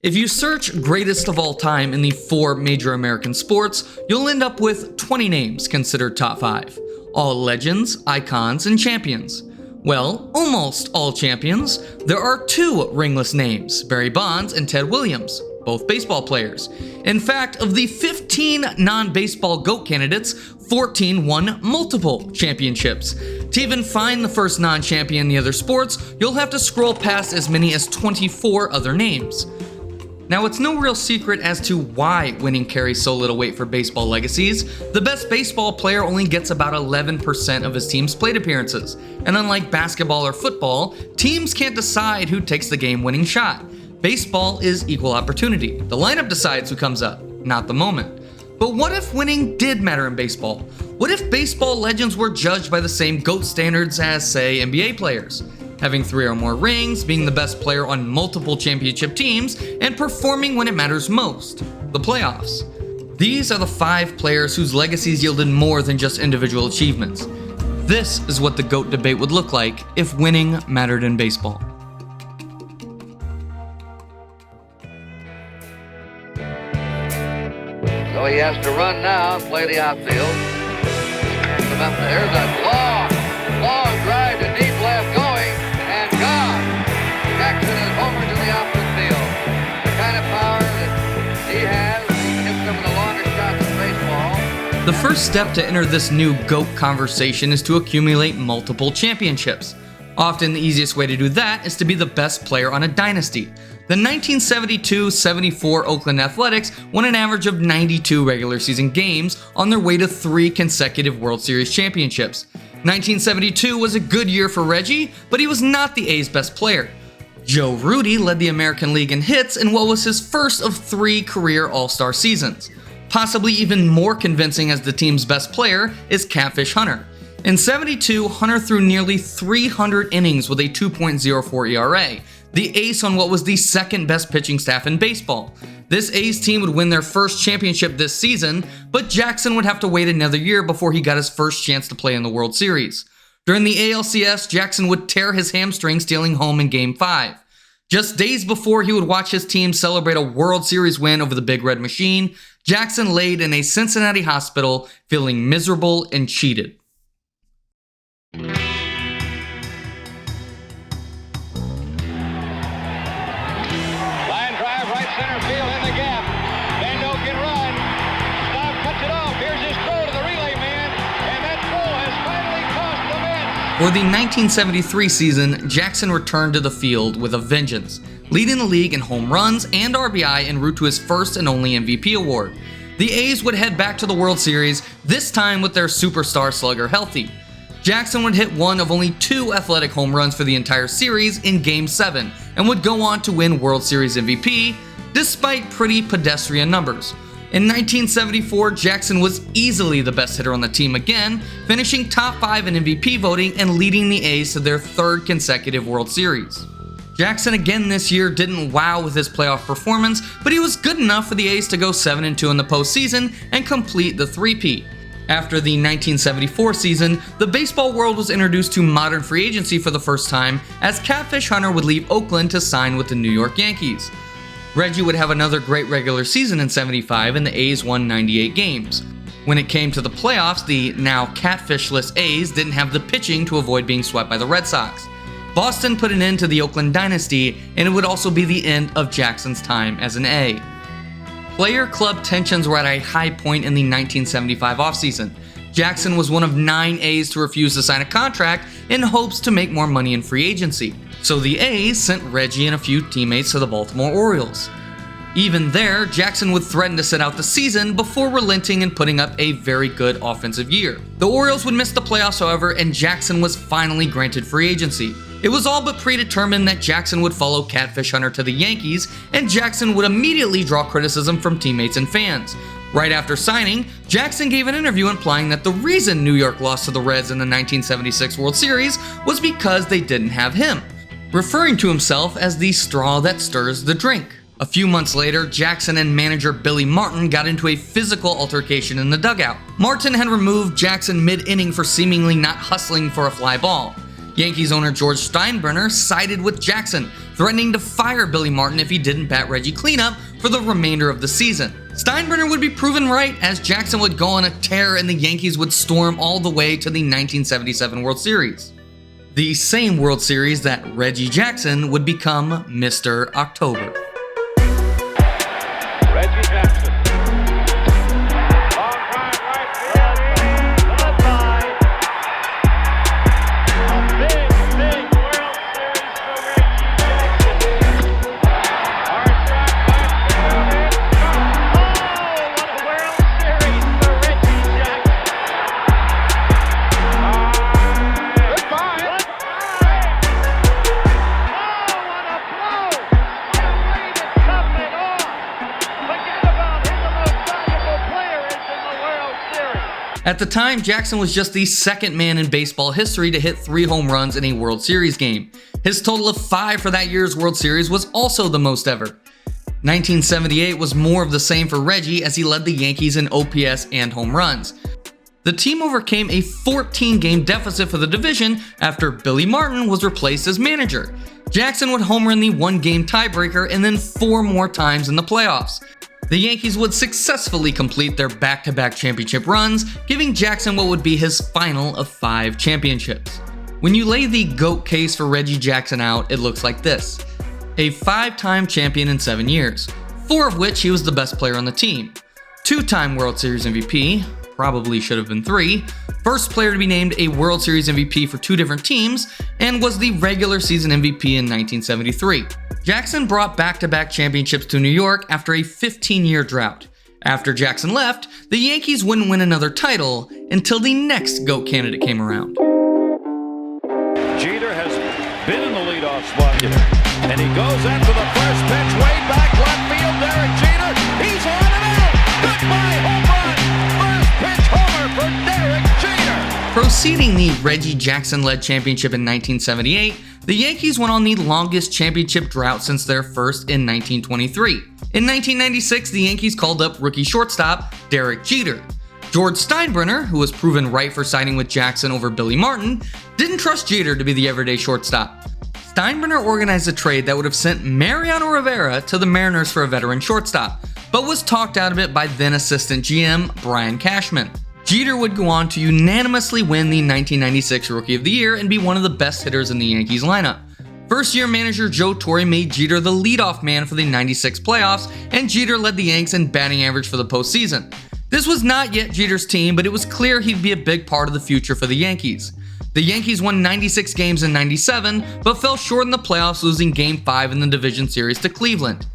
If you search greatest of all time in the 4 major American sports, you'll end up with 20 names considered top 5. All legends, icons, and champions. Well, almost all champions. There are 2 ringless names, Barry Bonds and Ted Williams, both baseball players. In fact, of the 15 non-baseball GOAT candidates, 14 won multiple championships. To even find the first non-champion in the other sports, you'll have to scroll past as many as 24 other names. Now, it's no real secret as to why winning carries so little weight for baseball legacies. The best baseball player only gets about 11% of his team's plate appearances, and unlike basketball or football, teams can't decide who takes the game-winning shot. Baseball is equal opportunity. The lineup decides who comes up, not the moment. But what if winning did matter in baseball? What if baseball legends were judged by the same GOAT standards as, say, NBA players? Having 3 or more rings, being the best player on multiple championship teams, and performing when it matters most, the playoffs. These are the 5 players whose legacies yielded more than just individual achievements. This is what the GOAT debate would look like if winning mattered in baseball. So he has to run now and play the outfield. There's a long drive to deep left going and gone. Jackson is homered to the outfield field. The kind of power that he has, even if some of the longer shots in baseball. The first step to enter this new GOAT conversation is to accumulate multiple championships. Often the easiest way to do that is to be the best player on a dynasty. The 1972-74 Oakland Athletics won an average of 92 regular season games on their way to 3 consecutive World Series championships. 1972 was a good year for Reggie, but he was not the A's best player. Joe Rudi led the American League in hits in what was his first of 3 career All-Star seasons. Possibly even more convincing as the team's best player is Catfish Hunter. In 72, Hunter threw nearly 300 innings with a 2.04 ERA. The ace on what was the second best pitching staff in baseball. This A's team would win their first championship this season, but Jackson would have to wait another year before he got his first chance to play in the World Series. During the ALCS, Jackson would tear his hamstring stealing home in Game 5. Just days before he would watch his team celebrate a World Series win over the Big Red Machine, Jackson laid in a Cincinnati hospital feeling miserable and cheated. For the 1973 season, Jackson returned to the field with a vengeance, leading the league in home runs and RBI en route to his first and only MVP award. The A's would head back to the World Series, this time with their superstar slugger healthy. Jackson would hit one of only 2 athletic home runs for the entire series in Game 7, and would go on to win World Series MVP, despite pretty pedestrian numbers. In 1974, Jackson was easily the best hitter on the team again, finishing top 5 in MVP voting and leading the A's to their 3rd consecutive World Series. Jackson again this year didn't wow with his playoff performance, but he was good enough for the A's to go 7-2 in the postseason and complete the three-peat. After the 1974 season, the baseball world was introduced to modern free agency for the first time, as Catfish Hunter would leave Oakland to sign with the New York Yankees. Reggie would have another great regular season in 75, and the A's won 98 games. When it came to the playoffs, the now catfishless A's didn't have the pitching to avoid being swept by the Red Sox. Boston put an end to the Oakland dynasty, and it would also be the end of Jackson's time as an A. Player-club tensions were at a high point in the 1975 offseason. Jackson was one of 9 A's to refuse to sign a contract in hopes to make more money in free agency. So the A's sent Reggie and a few teammates to the Baltimore Orioles. Even there, Jackson would threaten to sit out the season before relenting and putting up a very good offensive year. The Orioles would miss the playoffs, however, and Jackson was finally granted free agency. It was all but predetermined that Jackson would follow Catfish Hunter to the Yankees, and Jackson would immediately draw criticism from teammates and fans. Right after signing, Jackson gave an interview implying that the reason New York lost to the Reds in the 1976 World Series was because they didn't have him, referring to himself as the straw that stirs the drink. A few months later, Jackson and manager Billy Martin got into a physical altercation in the dugout. Martin had removed Jackson mid-inning for seemingly not hustling for a fly ball. Yankees owner George Steinbrenner sided with Jackson, threatening to fire Billy Martin if he didn't bat Reggie cleanup for the remainder of the season. Steinbrenner would be proven right, as Jackson would go on a tear and the Yankees would storm all the way to the 1977 World Series. The same World Series that Reggie Jackson would become Mr. October. Reggie Jackson. Long drive right field, followed by a big World Series for Reggie Jackson. Hard shot left field, it's gone. Oh, what a World Series for Reggie Jackson. Goodbye. Oh, what a blow. What a way to top it off. Forget about who the most valuable player is in the World Series. At the time, Jackson was just the second man in baseball history to hit 3 home runs in a World Series game. His total of 5 for that year's World Series was also the most ever. 1978 was more of the same for Reggie, as he led the Yankees in OPS and home runs. The team overcame a 14-game deficit for the division after Billy Martin was replaced as manager. Jackson would homer in the 1-game tiebreaker and then 4 more times in the playoffs. The Yankees would successfully complete their back-to-back championship runs, giving Jackson what would be his final of 5 championships. When you lay the GOAT case for Reggie Jackson out, it looks like this: a 5-time champion in 7 years, 4 of which he was the best player on the team, 2-time World Series MVP, probably should have been 3, first player to be named a World Series MVP for 2 different teams, and was the regular season MVP in 1973. Jackson brought back-to-back championships to New York after a 15-year drought. After Jackson left, the Yankees wouldn't win another title until the next GOAT candidate came around. Jeter has been in the leadoff spot, and he goes after the first pitch, way back left field. Derek Jeter, he's on and out. Goodbye, home run. First pitch homer for Derek Jeter. Preceding the Reggie Jackson-led championship in 1978, the Yankees went on the longest championship drought since their first in 1923. In 1996, the Yankees called up rookie shortstop Derek Jeter. George Steinbrenner, who was proven right for siding with Jackson over Billy Martin, didn't trust Jeter to be the everyday shortstop. Steinbrenner organized a trade that would have sent Mariano Rivera to the Mariners for a veteran shortstop, but was talked out of it by then assistant GM Brian Cashman. Jeter would go on to unanimously win the 1996 Rookie of the Year and be one of the best hitters in the Yankees lineup. First-year manager Joe Torre made Jeter the leadoff man for the 96 playoffs, and Jeter led the Yanks in batting average for the postseason. This was not yet Jeter's team, but it was clear he'd be a big part of the future for the Yankees. The Yankees won 96 games in 97, but fell short in the playoffs, losing Game 5 in the division series to Cleveland.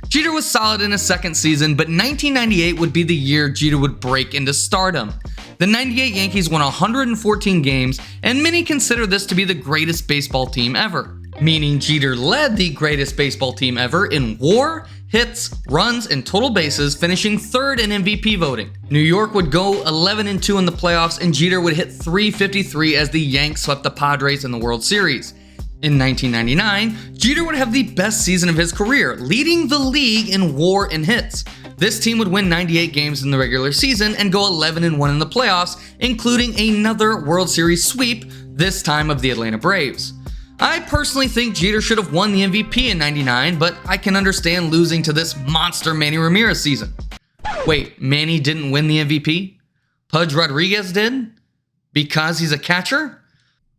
Jeter was solid in his second season, but 1998 would be the year Jeter would break into stardom. The 98 Yankees won 114 games, and many consider this to be the greatest baseball team ever. Meaning Jeter led the greatest baseball team ever in WAR, hits, runs, and total bases, finishing 3rd in MVP voting. New York would go 11-2 in the playoffs, and Jeter would hit .353 as the Yanks swept the Padres in the World Series. In 1999, Jeter would have the best season of his career, leading the league in WAR and hits. This team would win 98 games in the regular season and go 11-1 in the playoffs, including another World Series sweep, this time of the Atlanta Braves. I personally think Jeter should have won the MVP in 99, but I can understand losing to this monster Manny Ramirez season. Wait, Manny didn't win the MVP? Pudge Rodriguez did? Because he's a catcher?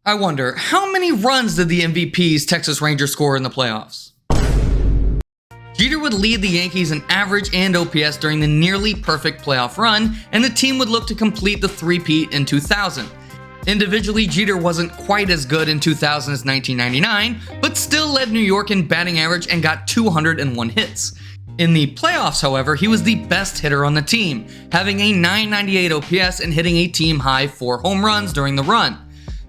I wonder, how many runs did the MVP's Texas Rangers score in the playoffs? Jeter would lead the Yankees in average and OPS during the nearly perfect playoff run, and the team would look to complete the three-peat in 2000. Individually, Jeter wasn't quite as good in 2000 as 1999, but still led New York in batting average and got 201 hits. In the playoffs, however, he was the best hitter on the team, having a .998 OPS and hitting a team-high 4 home runs during the run.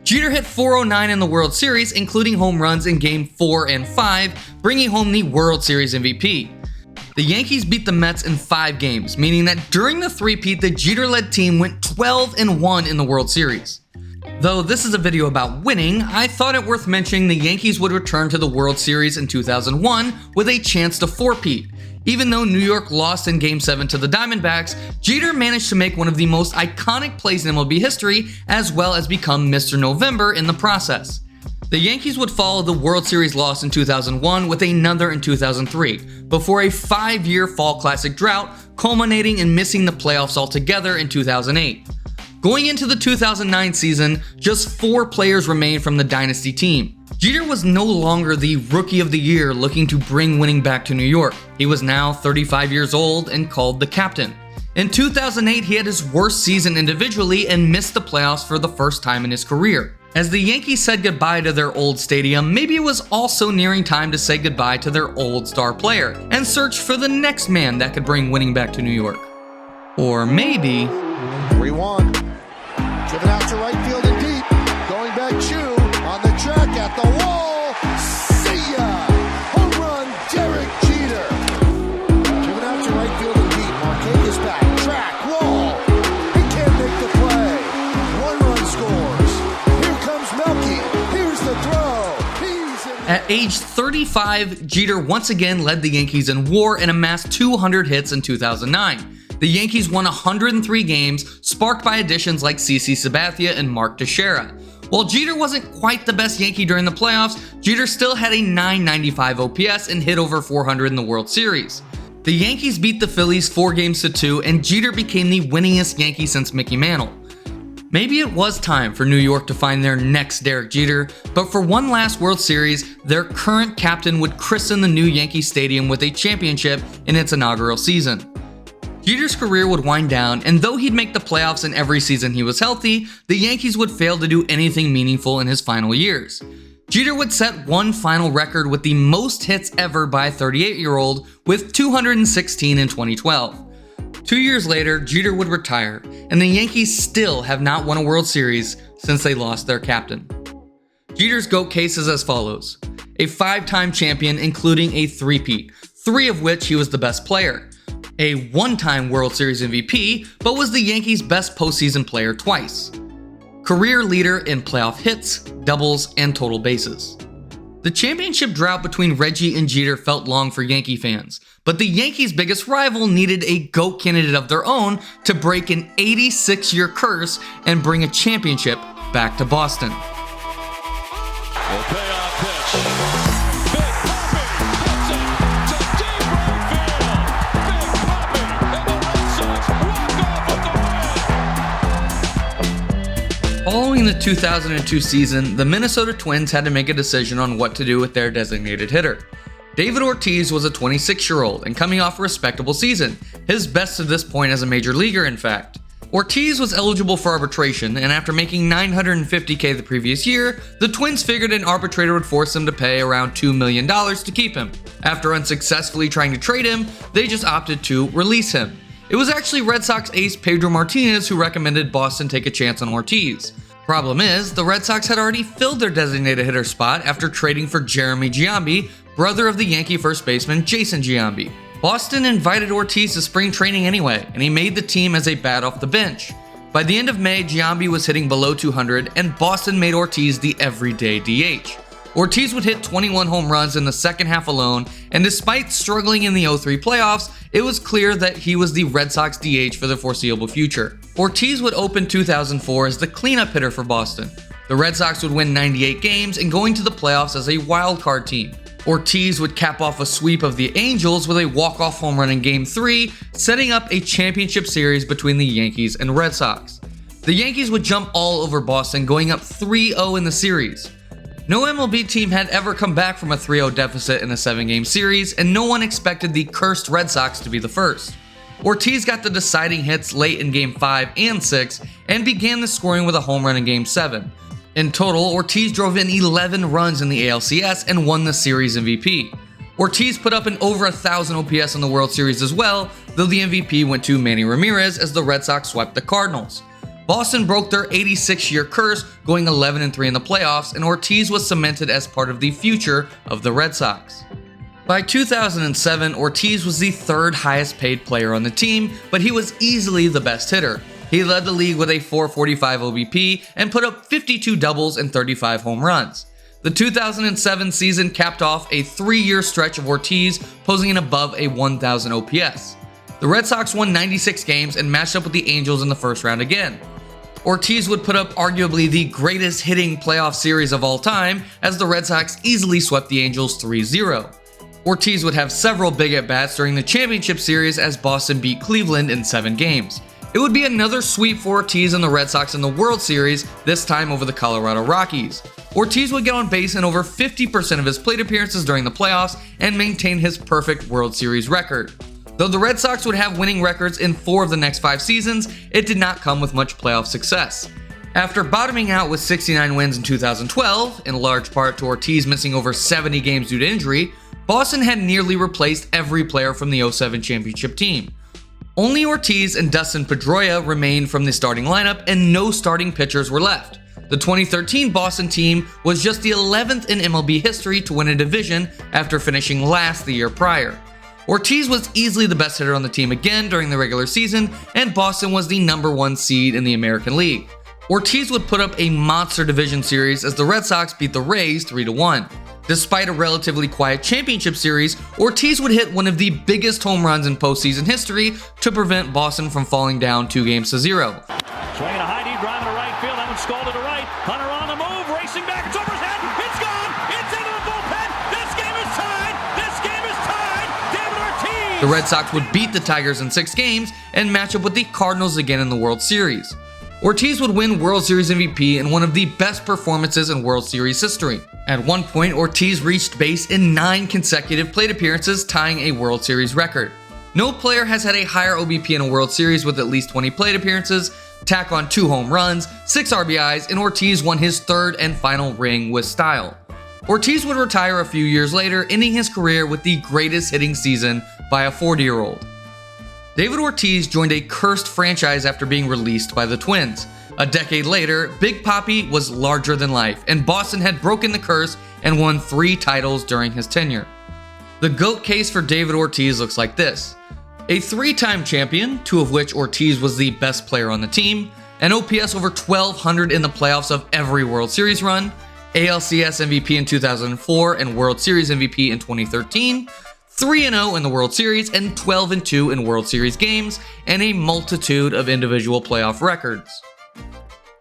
Jeter hit .409 in the World Series, including home runs in Game 4 and 5, bringing home the World Series MVP. The Yankees beat the Mets in 5 games, meaning that during the three-peat, the Jeter-led team went 12-1 in the World Series. Though this is a video about winning, I thought it worth mentioning the Yankees would return to the World Series in 2001 with a chance to four-peat. Even though New York lost in Game 7 to the Diamondbacks, Jeter managed to make one of the most iconic plays in MLB history, as well as become Mr. November in the process. The Yankees would follow the World Series loss in 2001 with another in 2003, before a 5-year Fall Classic drought culminating in missing the playoffs altogether in 2008. Going into the 2009 season, just 4 players remained from the dynasty team. Jeter was no longer the Rookie of the Year looking to bring winning back to New York. He was now 35 years old and called the captain. In 2008, he had his worst season individually and missed the playoffs for the first time in his career. As the Yankees said goodbye to their old stadium, maybe it was also nearing time to say goodbye to their old star player and search for the next man that could bring winning back to New York. Or maybe... 3-1. Driven out to right field and deep. Going back Chu on the track at the wall. See ya! Home run, Derek Jeter. Driven out to right field and deep. Marquez is back. Track, wall. He can't make the play. 1 run scores. Here comes Melky. Here's the throw. At age 35, Jeter once again led the Yankees in WAR and amassed 200 hits in 2009. The Yankees won 103 games, sparked by additions like CC Sabathia and Mark Teixeira. While Jeter wasn't quite the best Yankee during the playoffs, Jeter still had a .995 OPS and hit over 400 in the World Series. The Yankees beat the Phillies 4-2, and Jeter became the winningest Yankee since Mickey Mantle. Maybe it was time for New York to find their next Derek Jeter, but for one last World Series, their current captain would christen the new Yankee Stadium with a championship in its inaugural season. Jeter's career would wind down, and though he'd make the playoffs in every season he was healthy, the Yankees would fail to do anything meaningful in his final years. Jeter would set one final record with the most hits ever by a 38-year-old with 216 in 2012. 2 years later, Jeter would retire, and the Yankees still have not won a World Series since they lost their captain. Jeter's GOAT case is as follows: a 5-time champion including a 3-peat, 3 of which he was the best player. A 1-time World Series MVP, but was the Yankees' best postseason player twice. Career leader in playoff hits, doubles, and total bases. The championship drought between Reggie and Jeter felt long for Yankee fans, but the Yankees' biggest rival needed a GOAT candidate of their own to break an 86-year curse and bring a championship back to Boston. The payoff pitch. Big Poppy hits it to deep right field. Big Poppy and the Red Sox walk off with the win. Following the 2002 season, the Minnesota Twins had to make a decision on what to do with their designated hitter. David Ortiz was a 26-year-old and coming off a respectable season, his best to this point as a major leaguer in fact. Ortiz was eligible for arbitration, and after making $950K the previous year, the Twins figured an arbitrator would force them to pay around $2 million to keep him. After unsuccessfully trying to trade him, they just opted to release him. It was actually Red Sox ace Pedro Martinez who recommended Boston take a chance on Ortiz. Problem is, the Red Sox had already filled their designated hitter spot after trading for Jeremy Giambi, brother of the Yankee first baseman Jason Giambi. Boston invited Ortiz to spring training anyway, and he made the team as a bat off the bench. By the end of May, Giambi was hitting below 200, and Boston made Ortiz the everyday DH. Ortiz would hit 21 home runs in the second half alone, and despite struggling in the 03 playoffs, it was clear that he was the Red Sox DH for the foreseeable future. Ortiz would open 2004 as the cleanup hitter for Boston. The Red Sox would win 98 games and go into the playoffs as a wild card team. Ortiz would cap off a sweep of the Angels with a walk-off home run in Game 3, setting up a championship series between the Yankees and Red Sox. The Yankees would jump all over Boston, going up 3-0 in the series. No MLB team had ever come back from a 3-0 deficit in a 7-game series, and no one expected the cursed Red Sox to be the first. Ortiz got the deciding hits late in Game 5 and 6, and began the scoring with a home run in Game 7. In total, Ortiz drove in 11 runs in the ALCS and won the series MVP. Ortiz put up an over 1,000 OPS in the World Series as well, though the MVP went to Manny Ramirez as the Red Sox swept the Cardinals. Boston broke their 86-year curse, going 11-3 in the playoffs, and Ortiz was cemented as part of the future of the Red Sox. By 2007, Ortiz was the 3rd highest paid player on the team, but he was easily the best hitter. He led the league with a .445 OBP and put up 52 doubles and 35 home runs. The 2007 season capped off a 3-year stretch of Ortiz posing an above a 1,000 OPS. The Red Sox won 96 games and matched up with the Angels in the first round again. Ortiz would put up arguably the greatest hitting playoff series of all time as the Red Sox easily swept the Angels 3-0. Ortiz would have several big at-bats during the championship series as Boston beat Cleveland in 7 games. It would be another sweep for Ortiz and the Red Sox in the World Series, this time over the Colorado Rockies. Ortiz would get on base in over 50% of his plate appearances during the playoffs and maintain his perfect World Series record. Though the Red Sox would have winning records in 4 of the next 5 seasons, it did not come with much playoff success. After bottoming out with 69 wins in 2012, in large part to Ortiz missing over 70 games due to injury, Boston had nearly replaced every player from the 07 championship team. Only Ortiz and Dustin Pedroia remained from the starting lineup and no starting pitchers were left. The 2013 Boston team was just the 11th in MLB history to win a division after finishing last the year prior. Ortiz was easily the best hitter on the team again during the regular season, and Boston was the number 1 seed in the American League. Ortiz would put up a monster division series as the Red Sox beat the Rays 3-1. Despite a relatively quiet championship series, Ortiz would hit one of the biggest home runs in postseason history to prevent Boston from falling down 2-0. Swinging a high deep drive to right field. That one's scalded to right. Hunter on the move, racing back. It's over his head. It's gone. It's into the bullpen. This game is tied. This game is tied. David Ortiz. The Red Sox would beat the Tigers in 6 games and match up with the Cardinals again in the World Series. Ortiz would win World Series MVP in one of the best performances in World Series history. At one point, Ortiz reached base in 9 consecutive plate appearances, tying a World Series record. No player has had a higher OBP in a World Series with at least 20 plate appearances, tack on 2 home runs, 6 RBIs, and Ortiz won his 3rd and final ring with style. Ortiz would retire a few years later, ending his career with the greatest hitting season by a 40-year-old. David Ortiz joined a cursed franchise after being released by the Twins. A decade later, Big Papi was larger than life, and Boston had broken the curse and won 3 titles during his tenure. The GOAT case for David Ortiz looks like this: a 3-time champion, 2 of which Ortiz was the best player on the team, an OPS over 1,200 in the playoffs of every World Series run, ALCS MVP in 2004 and World Series MVP in 2013, 3-0 in the World Series and 12-2 in World Series games, and a multitude of individual playoff records.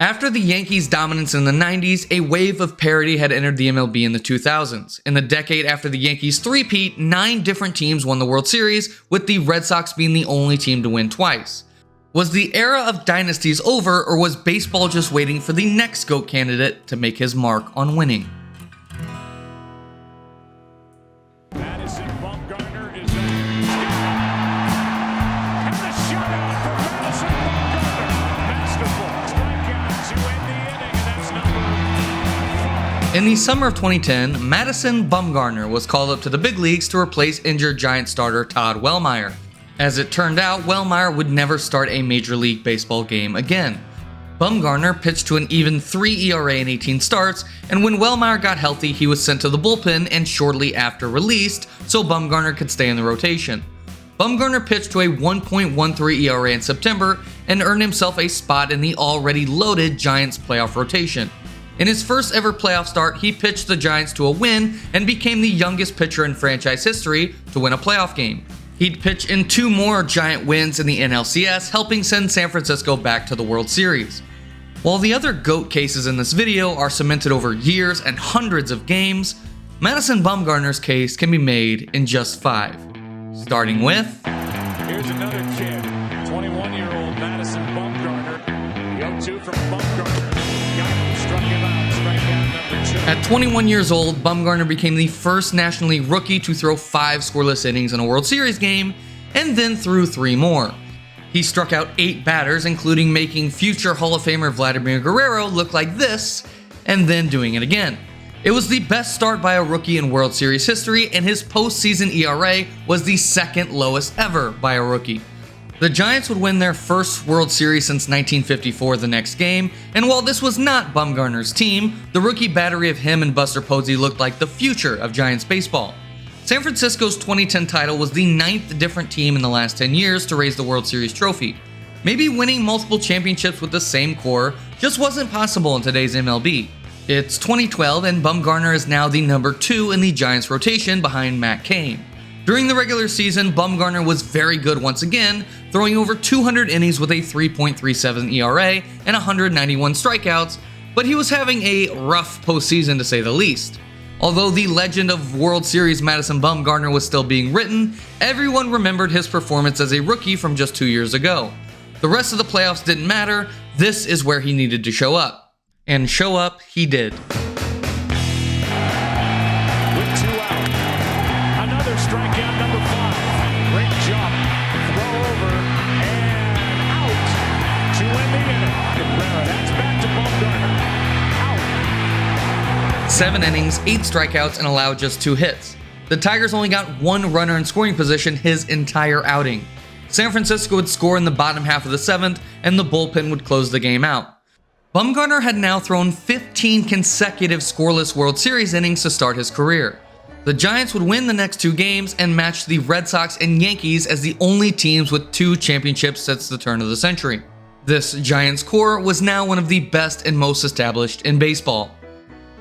After the Yankees' dominance in the 90s, a wave of parity had entered the MLB in the 2000s. In the decade after the Yankees' three-peat, 9 different teams won the World Series, with the Red Sox being the only team to win twice. Was the era of dynasties over, or was baseball just waiting for the next GOAT candidate to make his mark on winning? Madison Bumgarner is in. And the shutout for Madison Bumgarner. Masterful strikeout to end the inning, and that's number 4. In the summer of 2010, Madison Bumgarner was called up to the big leagues to replace injured Giant starter Todd Wellmeyer. As it turned out, Wellmeyer would never start a Major League Baseball game again. Bumgarner pitched to an even 3 ERA in 18 starts, and when Wellmeyer got healthy, he was sent to the bullpen and shortly after released, so Bumgarner could stay in the rotation. Bumgarner pitched to a 1.13 ERA in September and earned himself a spot in the already loaded Giants playoff rotation. In his first ever playoff start, he pitched the Giants to a win and became the youngest pitcher in franchise history to win a playoff game. He'd pitch in 2 more Giant wins in the NLCS, helping send San Francisco back to the World Series. While the other GOAT cases in this video are cemented over years and hundreds of games, Madison Bumgarner's case can be made in just 5. Starting with... Here's another kid, 21-year-old Madison Bumgarner. The 0-2 from Bumgarner. Got him, struck him out, strikeout number 2. At 21 years old, Bumgarner became the first National League rookie to throw 5 scoreless innings in a World Series game, and then threw 3 more. He struck out 8 batters, including making future Hall of Famer Vladimir Guerrero look like this, and then doing it again. It was the best start by a rookie in World Series history, and his postseason ERA was the 2nd lowest ever by a rookie. The Giants would win their first World Series since 1954 the next game, and while this was not Bumgarner's team, the rookie battery of him and Buster Posey looked like the future of Giants baseball. San Francisco's 2010 title was the 9th different team in the last 10 years to raise the World Series trophy. Maybe winning multiple championships with the same core just wasn't possible in today's MLB. It's 2012 and Bumgarner is now the number 2 in the Giants rotation behind Matt Cain. During the regular season, Bumgarner was very good once again, throwing over 200 innings with a 3.37 ERA and 191 strikeouts, but he was having a rough postseason to say the least. Although the legend of World Series Madison Bumgarner was still being written, everyone remembered his performance as a rookie from just 2 years ago. The rest of the playoffs didn't matter, this is where he needed to show up. And show up he did. With 2 out. Another strikeout, number 5. Great jump. Throw over and out to end the inning. That's back to Bumgarner. 7 innings, 8 strikeouts, and allowed just 2 hits. The Tigers only got 1 runner in scoring position his entire outing. San Francisco would score in the bottom half of the 7th, and the bullpen would close the game out. Bumgarner had now thrown 15 consecutive scoreless World Series innings to start his career. The Giants would win the next 2 games and match the Red Sox and Yankees as the only teams with 2 championships since the turn of the century. This Giants core was now one of the best and most established in baseball.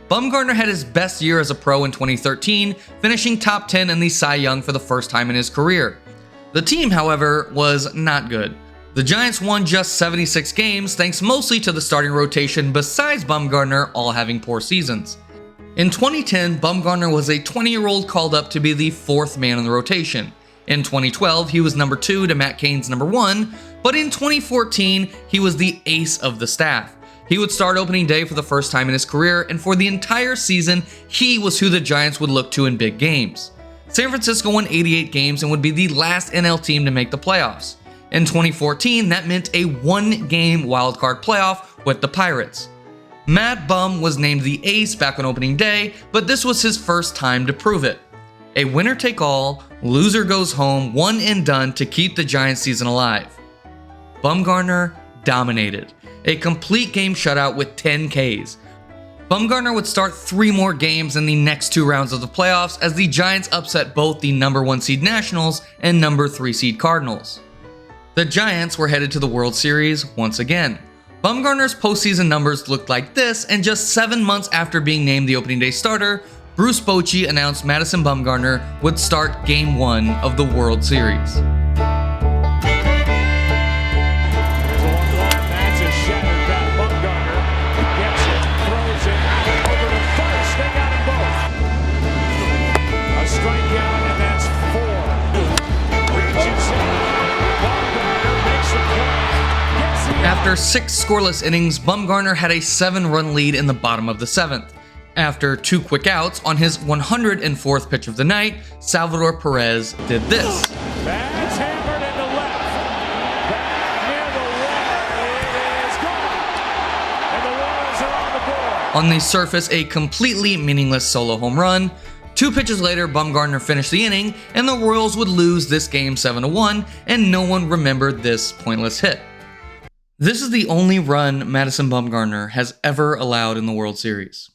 Bumgarner had his best year as a pro in 2013, finishing top 10 in the Cy Young for the first time in his career. The team, however, was not good. The Giants won just 76 games thanks mostly to the starting rotation besides Bumgarner all having poor seasons. In 2010, Bumgarner was a 20-year-old called up to be the 4th man in the rotation. In 2012, he was number 2 to Matt Cain's number 1, but in 2014, he was the ace of the staff. He would start opening day for the first time in his career, and for the entire season, he was who the Giants would look to in big games. San Francisco won 88 games and would be the last NL team to make the playoffs. In 2014, that meant a 1-game wildcard playoff with the Pirates. Mad Bum was named the ace back on opening day, but this was his first time to prove it. A winner-take-all, loser-goes-home, one-and-done to keep the Giants season alive. Bumgarner dominated. A complete game shutout with 10 Ks. Bumgarner would start 3 more games in the next 2 rounds of the playoffs as the Giants upset both the number 1 seed Nationals and number 3 seed Cardinals. The Giants were headed to the World Series once again. Bumgarner's postseason numbers looked like this, and just 7 months after being named the opening day starter, Bruce Bochy announced Madison Bumgarner would start Game 1 of the World Series. After 6 scoreless innings, Bumgarner had a 7-run lead in the bottom of the 7th. After 2 quick outs on his 104th pitch of the night, Salvador Perez did this. That's hammered into left. Back near the wall. It is gone. And the Royals are on the board. On the surface, a completely meaningless solo home run. 2 pitches later, Bumgarner finished the inning, and the Royals would lose this game 7-1, and no one remembered this pointless hit. This is the only run Madison Bumgarner has ever allowed in the World Series.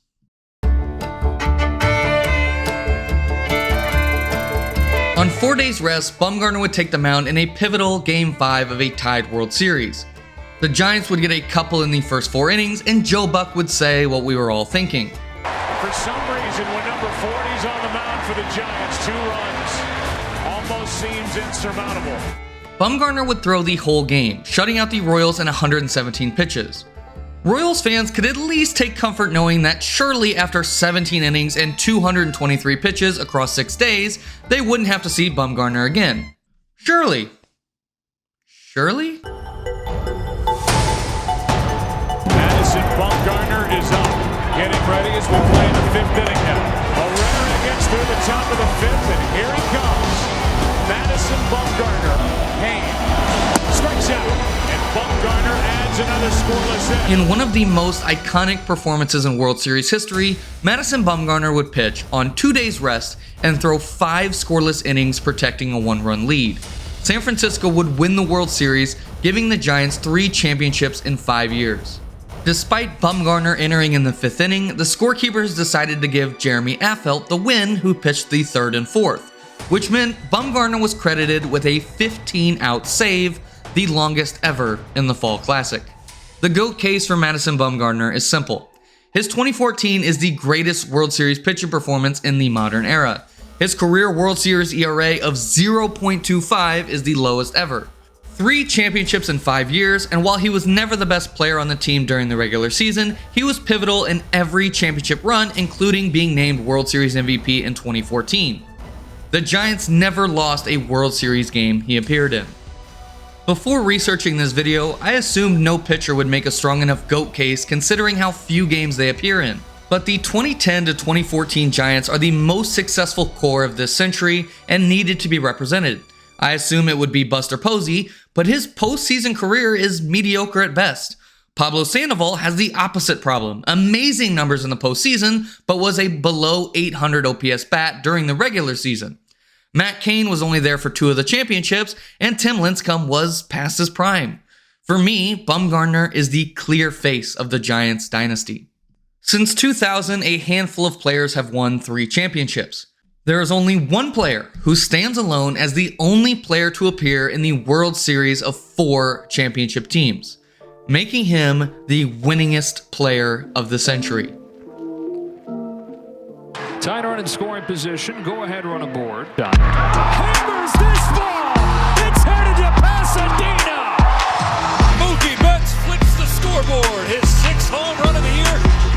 On 4 days rest, Bumgarner would take the mound in a pivotal Game 5 of a tied World Series. The Giants would get a couple in the first 4 innings, and Joe Buck would say what we were all thinking. For some reason, when number 40's on the mound for the Giants, 2 runs almost seems insurmountable. Bumgarner would throw the whole game, shutting out the Royals in 117 pitches. Royals fans could at least take comfort knowing that surely after 17 innings and 223 pitches across 6 days, they wouldn't have to see Bumgarner again. Surely. Surely? Madison Bumgarner is up. Getting ready as we play in the 5th inning now. Herrera gets through the top of the 5th, and here he comes. Madison Bumgarner. Haynes strikes out, and Bumgarner adds another scoreless inning. In one of the most iconic performances in World Series history, Madison Bumgarner would pitch on 2 days rest and throw 5 scoreless innings protecting a 1-run lead. San Francisco would win the World Series, giving the Giants 3 championships in 5 years. Despite Bumgarner entering in the 5th inning, the scorekeepers decided to give Jeremy Affeldt the win, who pitched the 3rd and 4th. Which meant Bumgarner was credited with a 15-out save, the longest ever in the Fall Classic. The GOAT case for Madison Bumgarner is simple. His 2014 is the greatest World Series pitching performance in the modern era. His career World Series ERA of 0.25 is the lowest ever. 3 championships in 5 years, and while he was never the best player on the team during the regular season, he was pivotal in every championship run, including being named World Series MVP in 2014. The Giants never lost a World Series game he appeared in. Before researching this video, I assumed no pitcher would make a strong enough GOAT case considering how few games they appear in. But the 2010 to 2014 Giants are the most successful core of this century and needed to be represented. I assume it would be Buster Posey, but his postseason career is mediocre at best. Pablo Sandoval has the opposite problem. Amazing numbers in the postseason, but was a below 800 OPS bat during the regular season. Matt Cain was only there for 2 of the championships, and Tim Lincecum was past his prime. For me, Bumgarner is the clear face of the Giants dynasty. Since 2000, a handful of players have won 3 championships. There is only one player who stands alone as the only player to appear in the World Series of 4 championship teams, making him the winningest player of the century. Tight run in scoring position. Go ahead, run aboard. Hammers this ball. It's headed to Pasadena. Mookie Betts flips the scoreboard. His 6th home run of the year.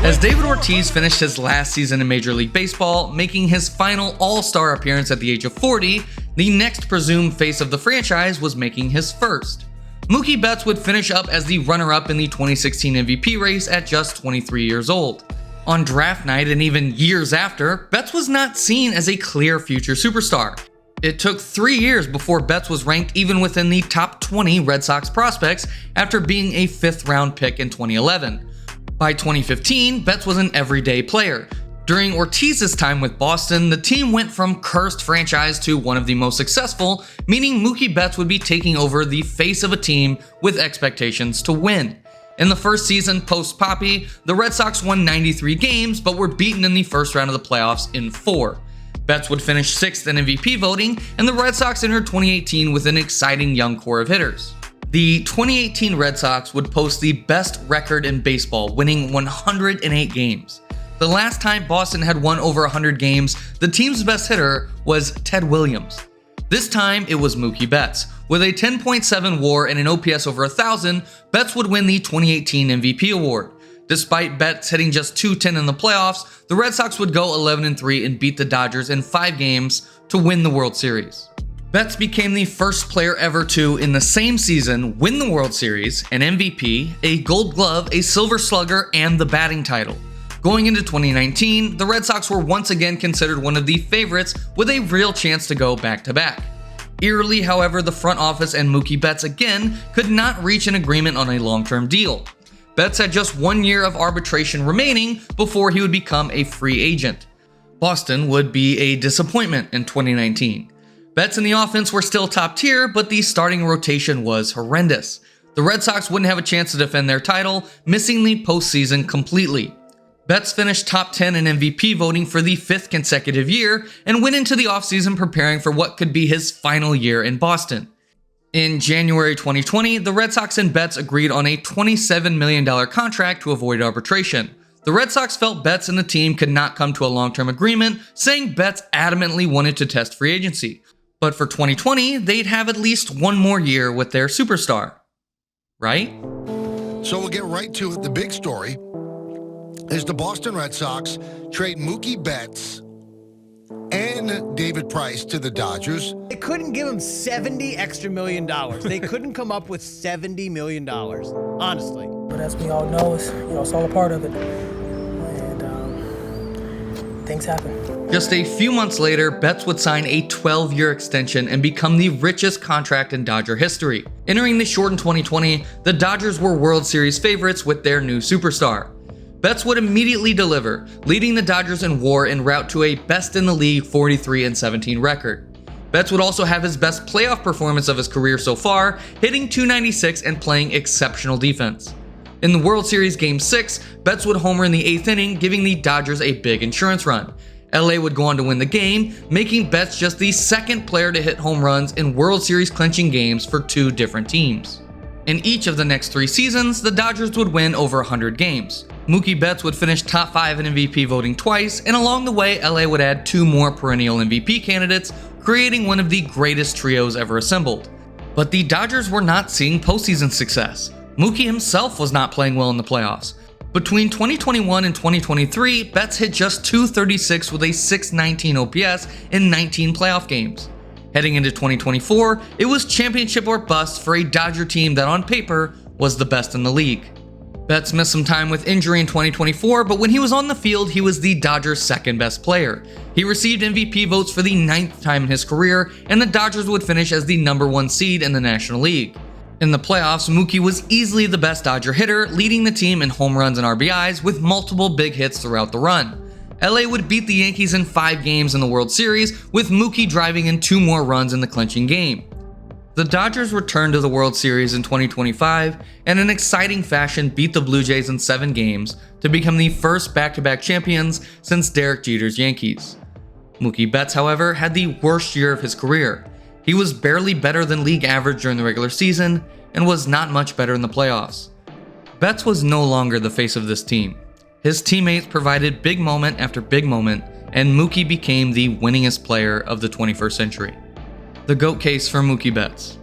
As David Ortiz finished his last season in Major League Baseball, making his final All-Star appearance at the age of 40, the next presumed face of the franchise was making his first. Mookie Betts would finish up as the runner-up in the 2016 MVP race at just 23 years old. On draft night and even years after, Betts was not seen as a clear future superstar. It took 3 years before Betts was ranked even within the top 20 Red Sox prospects after being a 5th-round pick in 2011. By 2015, Betts was an everyday player. During Ortiz's time with Boston, the team went from cursed franchise to one of the most successful, meaning Mookie Betts would be taking over the face of a team with expectations to win. In the first season post-Poppy, the Red Sox won 93 games but were beaten in the first round of the playoffs in 4. Betts would finish 6th in MVP voting, and the Red Sox entered 2018 with an exciting young core of hitters. The 2018 Red Sox would post the best record in baseball, winning 108 games. The last time Boston had won over 100 games, the team's best hitter was Ted Williams. This time, it was Mookie Betts. With a 10.7 WAR and an OPS over 1,000, Betts would win the 2018 MVP award. Despite Betts hitting just .210 in the playoffs, the Red Sox would go 11-3 and beat the Dodgers in 5 games to win the World Series. Betts became the first player ever to, in the same season, win the World Series, an MVP, a Gold Glove, a Silver Slugger, and the batting title. Going into 2019, the Red Sox were once again considered one of the favorites with a real chance to go back-to-back. Eerily, however, the front office and Mookie Betts again could not reach an agreement on a long-term deal. Betts had just 1 year of arbitration remaining before he would become a free agent. Boston would be a disappointment in 2019. Betts and the offense were still top tier, but the starting rotation was horrendous. The Red Sox wouldn't have a chance to defend their title, missing the postseason completely. Betts finished top 10 in MVP voting for the 5th consecutive year and went into the offseason preparing for what could be his final year in Boston. In January 2020, the Red Sox and Betts agreed on a $27 million contract to avoid arbitration. The Red Sox felt Betts and the team could not come to a long-term agreement, saying Betts adamantly wanted to test free agency. But for 2020, they'd have at least 1 more year with their superstar. Right? So we'll get right to it. The big story is the Boston Red Sox trade Mookie Betts and David Price to the Dodgers. They couldn't give him $70 extra million. They couldn't come up with $70 million, honestly. But as we all know, it's all a part of it. And things happen. Just a few months later, Betts would sign a 12-year extension and become the richest contract in Dodger history. Entering the shortened 2020, the Dodgers were World Series favorites with their new superstar. Betts would immediately deliver, leading the Dodgers in WAR en route to a best-in-the-league 43-17 record. Betts would also have his best playoff performance of his career so far, hitting .296 and playing exceptional defense. In the World Series Game 6, Betts would homer in the 8th inning, giving the Dodgers a big insurance run. LA would go on to win the game, making Betts just the 2nd player to hit home runs in World Series clinching games for 2 different teams. In each of the next 3 seasons, the Dodgers would win over 100 games. Mookie Betts would finish top 5 in MVP voting twice, and along the way, LA would add 2 more perennial MVP candidates, creating one of the greatest trios ever assembled. But the Dodgers were not seeing postseason success. Mookie himself was not playing well in the playoffs. Between 2021 and 2023, Betts hit just .236 with a .619 OPS in 19 playoff games. Heading into 2024, it was championship or bust for a Dodger team that on paper was the best in the league. Betts missed some time with injury in 2024, but when he was on the field, he was the Dodgers' second best player. He received MVP votes for the 9th time in his career, and the Dodgers would finish as the #1 seed in the National League. In the playoffs, Mookie was easily the best Dodger hitter, leading the team in home runs and RBIs with multiple big hits throughout the run. LA would beat the Yankees in 5 games in the World Series, with Mookie driving in 2 more runs in the clinching game. The Dodgers returned to the World Series in 2025 and in exciting fashion beat the Blue Jays in 7 games to become the first back-to-back champions since Derek Jeter's Yankees. Mookie Betts, however, had the worst year of his career. He was barely better than league average during the regular season and was not much better in the playoffs. Betts was no longer the face of this team. His teammates provided big moment after big moment, and Mookie became the winningest player of the 21st century. The GOAT case for Mookie Betts.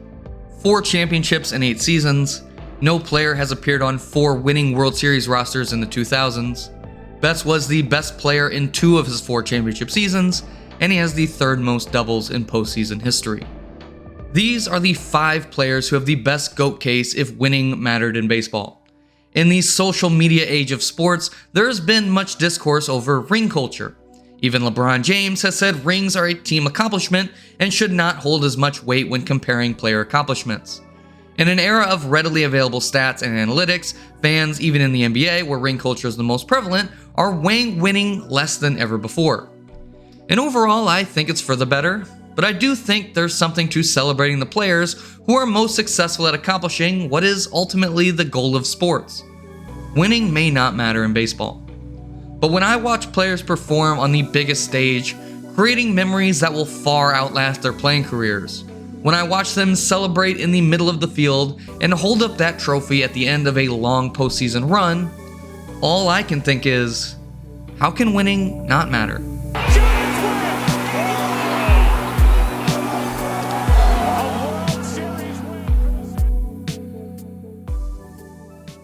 4 championships in 8 seasons. No player has appeared on 4 winning World Series rosters in the 2000s. Betts was the best player in 2 of his 4 championship seasons, and he has the 3rd most doubles in postseason history. These are the 5 players who have the best GOAT case if winning mattered in baseball. In the social media age of sports, there has been much discourse over ring culture. Even LeBron James has said rings are a team accomplishment and should not hold as much weight when comparing player accomplishments. In an era of readily available stats and analytics, fans, even in the NBA, where ring culture is the most prevalent, are weighing winning less than ever before. And overall, I think it's for the better, but I do think there's something to celebrating the players who are most successful at accomplishing what is ultimately the goal of sports. Winning may not matter in baseball. But when I watch players perform on the biggest stage, creating memories that will far outlast their playing careers, when I watch them celebrate in the middle of the field and hold up that trophy at the end of a long postseason run, all I can think is, how can winning not matter?